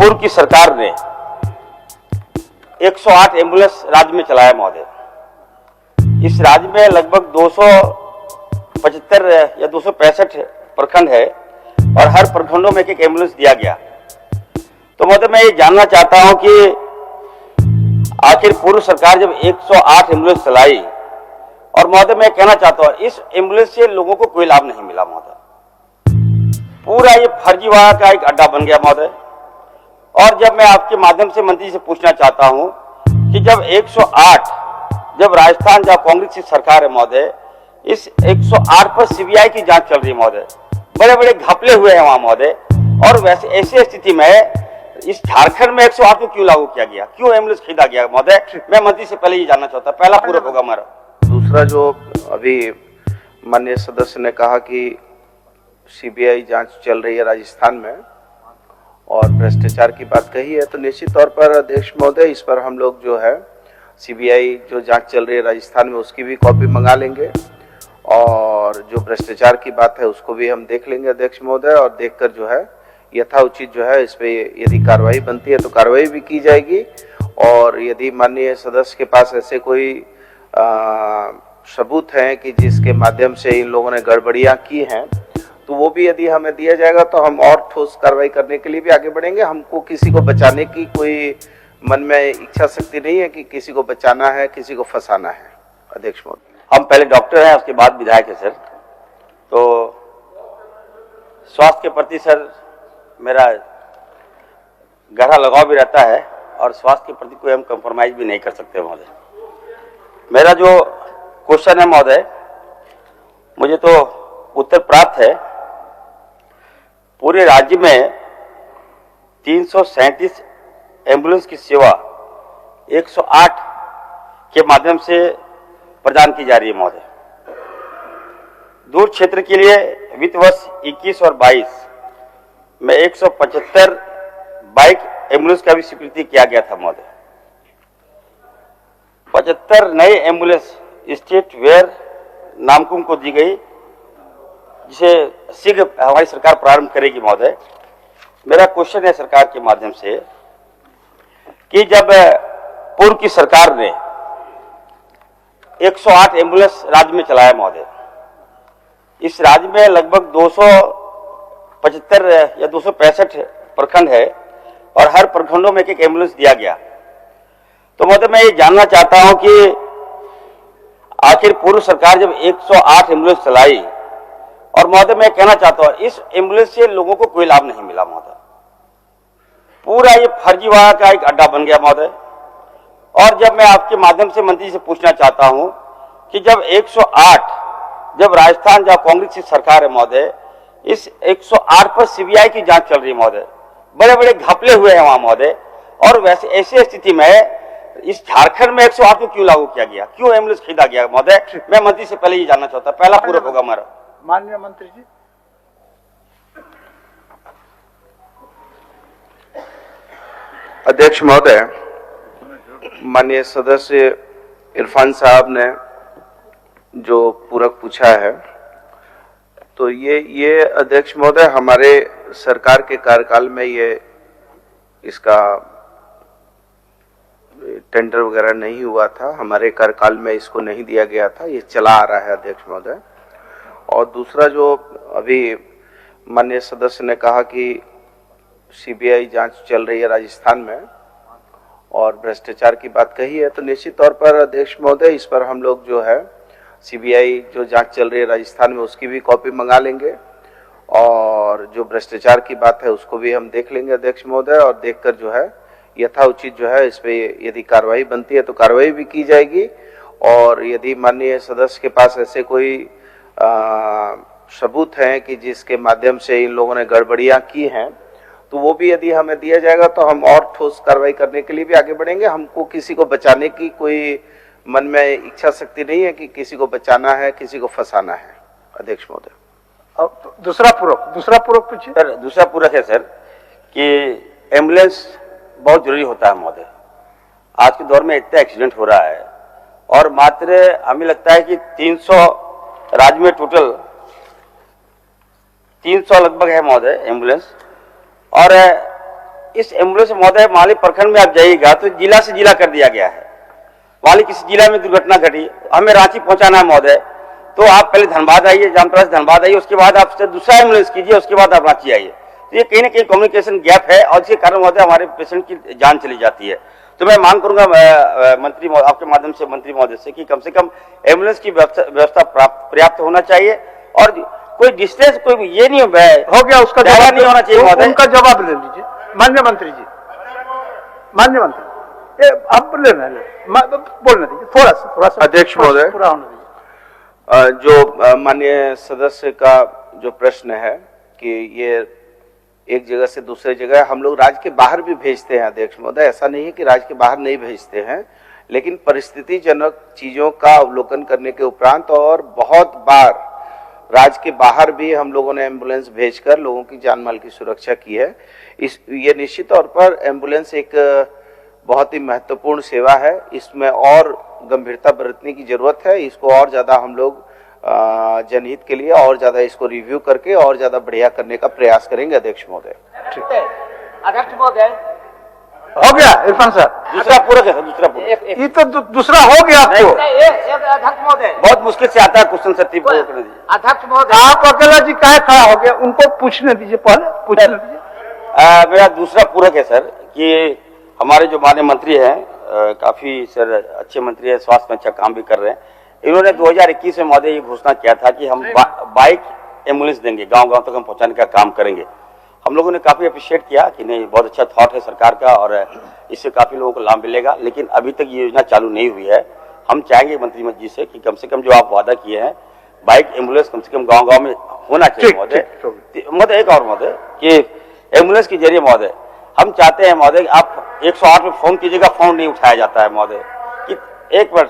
पूर्व की सरकार ने 108 एम्बुलेंस राज्य में चलाया महोदय। इस राज्य में लगभग 275 या 265 प्रखंड है और हर प्रखंडों में एक एम्बुलेंस दिया गया। तो महोदय मैं ये जानना चाहता हूं कि आखिर पूर्व सरकार जब 108 एम्बुलेंस चलाई, और महोदय मैं कहना चाहता हूं इस एम्बुलेंस से लोगों को कोई लाभ नहीं मिला महोदय। पूरा ये फर्जीवाड़ा का एक अड्डा बन गया महोदय। और जब मैं आपके माध्यम से मंत्री से पूछना चाहता हूं कि जब 108 जब राजस्थान जहां कांग्रेस की सरकार है महोदय, इस 108 पर सीबीआई की जांच चल रही है महोदय, बड़े बड़े घपले हुए हैं वहां महोदय। और वैसे ऐसी स्थिति में इस झारखंड में 108 को क्यों लागू किया गया, क्यों एम्बुलेंस खरीदा गया महोदय? मैं मंत्री से पहले ये जानना चाहता, पहला पूरक होगा हमारा। दूसरा जो अभी माननीय सदस्य ने कहा कि सीबीआई जांच चल रही है राजस्थान में और भ्रष्टाचार की बात कही है, तो निश्चित तौर पर अध्यक्ष महोदय इस पर हम लोग जो है सीबीआई जो जांच चल रही है राजस्थान में उसकी भी कॉपी मंगा लेंगे और जो भ्रष्टाचार की बात है उसको भी हम देख लेंगे अध्यक्ष महोदय, और देखकर जो है यथाउचित जो है इस पे यदि कार्रवाई बनती है तो कार्रवाई भी की जाएगी। और यदि माननीय सदस्य के पास ऐसे कोई सबूत हैं कि जिसके माध्यम से इन लोगों ने गड़बड़ियां की हैं, तो वो भी यदि हमें दिया जाएगा तो हम और ठोस कार्रवाई करने के लिए भी आगे बढ़ेंगे। हमको किसी को बचाने की कोई मन में इच्छा शक्ति नहीं है कि किसी को बचाना है, किसी को फंसाना है अध्यक्ष महोदय। हम पहले डॉक्टर हैं, उसके बाद विधायक है सर। तो स्वास्थ्य के प्रति सर मेरा गहरा लगाव भी रहता है और स्वास्थ्य के प्रति कोई हम कंप्रोमाइज भी नहीं कर सकते महोदय। मेरा जो क्वेश्चन है महोदय, मुझे तो उत्तर प्राप्त है। पूरे राज्य में 337 एम्बुलेंस की सेवा 108 के माध्यम से प्रदान की जा रही है महोदय। दूर क्षेत्र के लिए वित्त वर्ष 21 और 22 में 175 बाइक एम्बुलेंस का भी स्वीकृति किया गया था महोदय। 75 नए एम्बुलेंस स्टेट वेयर नामकुम को दी गई, जिसे शीघ्र हमारी सरकार प्रारंभ करेगी महोदय। मेरा क्वेश्चन है सरकार के माध्यम से कि जब पूर्व की सरकार ने 108 एम्बुलेंस राज्य में चलाया महोदय, इस राज्य में लगभग 275 या 265 प्रखंड है और हर प्रखंडों में एक एम्बुलेंस दिया गया। तो महोदय मैं ये जानना चाहता हूं कि आखिर पूर्व सरकार जब 108 एम्बुलेंस चलाई, और महोदय मैं कहना चाहता हूं इस एम्बुलेंस से लोगों को कोई लाभ नहीं मिला महोदय। पूरा ये फर्जीवाड़ा का एक अड्डा बन गया महोदय। और जब मैं आपके माध्यम से मंत्री से पूछना चाहता हूं कि जब 108 जब राजस्थान जहां कांग्रेस की सरकार है महोदय, इस 108 पर सीबीआई की जांच चल रही है महोदय, बड़े बड़े घपले हुए हैं वहां महोदय। और वैसे ऐसी स्थिति में इस झारखंड में 108 को क्यों लागू किया गया, क्यों एम्बुलेंस खरीदा गया महोदय? मैं मंत्री से पहले ये जानना चाहता, पहला पूरक होगा हमारा। माननीय मंत्री जी। अध्यक्ष महोदय, माननीय सदस्य इरफान साहब ने जो पूरक पूछा है, तो ये अध्यक्ष महोदय हमारे सरकार के कार्यकाल में ये इसका टेंडर वगैरह नहीं हुआ था, हमारे कार्यकाल में इसको नहीं दिया गया था, ये चला आ रहा है अध्यक्ष महोदय। और दूसरा जो अभी माननीय सदस्य ने कहा कि सीबीआई जांच चल रही है राजस्थान में और भ्रष्टाचार की बात कही है, तो निश्चित तौर पर अध्यक्ष महोदय इस पर हम लोग जो है सीबीआई जो जांच चल रही है राजस्थान में उसकी भी कॉपी मंगा लेंगे और जो भ्रष्टाचार की बात है उसको भी हम देख लेंगे अध्यक्ष महोदय, और देखकर जो है यथाउचित जो है इस पे यदि कार्रवाई बनती है तो कार्रवाई भी की जाएगी। और यदि माननीय सदस्य के पास ऐसे कोई सबूत हैं कि जिसके माध्यम से इन लोगों ने गड़बड़ियां की हैं, तो वो भी यदि हमें दिया जाएगा तो हम और ठोस कार्रवाई करने के लिए भी आगे बढ़ेंगे। हमको किसी को बचाने की कोई मन में इच्छा शक्ति नहीं है कि किसी को बचाना है, किसी को फंसाना है अध्यक्ष महोदय। अब दूसरा पूरक पूछिए सर। दूसरा पूरक है सर कि एम्बुलेंस बहुत जरूरी होता है महोदय। आज के दौर में इतना एक्सीडेंट हो रहा है और मात्र हमें लगता है कि 300 राज्य में टोटल 300 लगभग है महोदय एम्बुलेंस, और इस एम्बुलेंस महोदय माली प्रखंड में आप जाइएगा तो जिला से जिला कर दिया गया है। माली किसी जिला में दुर्घटना घटी, हमें रांची पहुंचाना है महोदय, तो आप पहले धनबाद आइए, जामताड़ा से धनबाद आइए, उसके बाद आप दूसरा एम्बुलेंस कीजिए, उसके बाद आप रांची आइए। तो ये कहीं ना कहीं कम्युनिकेशन गैप है और इसके कारण महोदय हमारे पेशेंट की जान चली जाती है। तो मैं मांग करूंगा मंत्री आपके माध्यम से मंत्री महोदय से कि कम कम एम्बुलेंस की व्यवस्था पर्याप्त होना चाहिए और कोई डिस्टेंस कोई ये नहीं हो गया, उसका जवाब नहीं होना चाहिए महोदय। उनका जवाब ले लीजिए माननीय मंत्री जी। माननीय मंत्री अब बोलने दीजिए थोड़ा सा अध्यक्ष महोदय, पूरा होने दीजिए। जो माननीय सदस्य का जो प्रश्न है कि ये एक जगह से दूसरे जगह हम लोग राज्य के बाहर भी भेजते हैं अध्यक्ष महोदय, ऐसा नहीं है कि राज्य के बाहर नहीं भेजते हैं, लेकिन परिस्थितिजनक चीजों का अवलोकन करने के उपरांत और बहुत बार राज्य के बाहर भी हम लोगों ने एम्बुलेंस भेजकर लोगों की जान माल की सुरक्षा की है। ये निश्चित तौर पर एम्बुलेंस एक बहुत ही महत्वपूर्ण सेवा है, इसमें और गंभीरता बरतने की जरूरत है। इसको और ज्यादा हम लोग जनहित के लिए और ज्यादा इसको रिव्यू करके और ज्यादा बढ़िया करने का प्रयास करेंगे अध्यक्ष महोदय। अध्यक्ष महोदय, हो गया इरफान साहब, दूसरा पूरक है, दूसरा पूरक। ये तो दूसरा हो गया आपको। अध्यक्ष महोदय, बहुत मुश्किल से आता है क्वेश्चन सर पूरक करने दीजिए। अध्यक्ष महोदय, आप अकेला जी काहे खड़ा हो गया, उनको पूछने दीजिए, पहले पूछने दीजिए। मेरा दूसरा पूरक है सर कि हमारे जो माननीय मंत्री हैं काफी सर अच्छे मंत्री है, स्वास्थ्य में अच्छा काम भी कर रहे हैं। इन्होंने 2021 में महोदय ये घोषणा किया था कि हम बाइक एम्बुलेंस देंगे, गांव-गांव तक हम पहुंचाने का काम करेंगे। हम लोगों ने काफी अप्रिशिएट किया कि नहीं, बहुत अच्छा थॉट है सरकार का और इससे काफी लोगों को लाभ मिलेगा, लेकिन अभी तक ये योजना चालू नहीं हुई है। हम चाहेंगे मंत्री जी से कि कम से कम जो आप वादा किए हैं बाइक एम्बुलेंस कम से कम गाँव-गाँव में होना चाहिए महोदय। एक और महोदय कि एम्बुलेंस के जरिए महोदय हम चाहते हैं महोदय आप 108 में फोन कीजिएगा, फोन नहीं उठाया जाता है महोदय, कि एक बार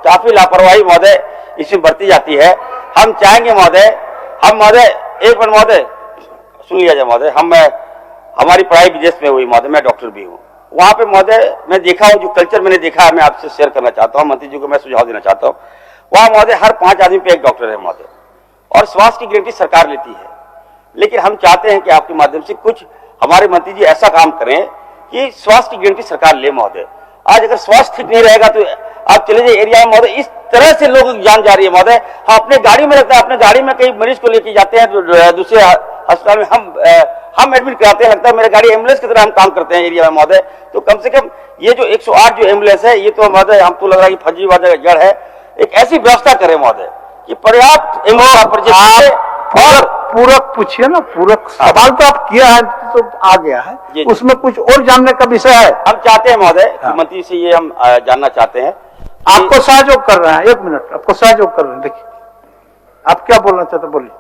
काफी लापरवाही महोदय इसमें बरती जाती है। हम चाहेंगे महोदय, हम महोदय एक बार महोदय सुन लिया जाए महोदय, हमारी पढ़ाई विदेश में हुई महोदय, मैं डॉक्टर भी हूँ। वहां पे महोदय मैं देखा हूँ, जो कल्चर मैंने देखा है मैं आपसे शेयर करना चाहता हूँ, मंत्री जी को मैं सुझाव देना चाहता हूँ। वहां महोदय हर 5 आदमी पे एक डॉक्टर है महोदय, और स्वास्थ्य की गारंटी सरकार लेती है। लेकिन हम चाहते हैं कि आपके माध्यम से कुछ हमारे मंत्री जी ऐसा काम करें कि स्वास्थ्य की गारंटी सरकार ले महोदय। आज अगर स्वास्थ्य ठीक नहीं रहेगा तो आप चले जाइए एरिया में महोदय, इस तरह से लोग जान जा रही है महोदय। हम अपने गाड़ी में लगता है, अपने गाड़ी में कई मरीज को लेके जाते हैं दूसरे अस्पताल में, हम एडमिट कराते हैं, लगता है मेरे गाड़ी एम्बुलेंस की तरह हम काम करते हैं एरिया में महोदय। तो कम से कम ये जो 108 जो एम्बुलेंस है, ये तो महोदय हम तो लग रहा है कि फर्जीवादे का जड़ है। एक ऐसी व्यवस्था करें महोदय कि पर्याप्त और पूरक पूछिए ना, पूरक सवाल तो आप किया है तो आ गया है, उसमें कुछ और जानने का विषय है। हम चाहते हैं महोदय मंत्री से ये हम जानना चाहते हैं, आपको सहयोग कर रहे हैं। 1 मिनट, आपको सहयोग कर रहे हैं, देखिए आप क्या बोलना चाहते बोलिए।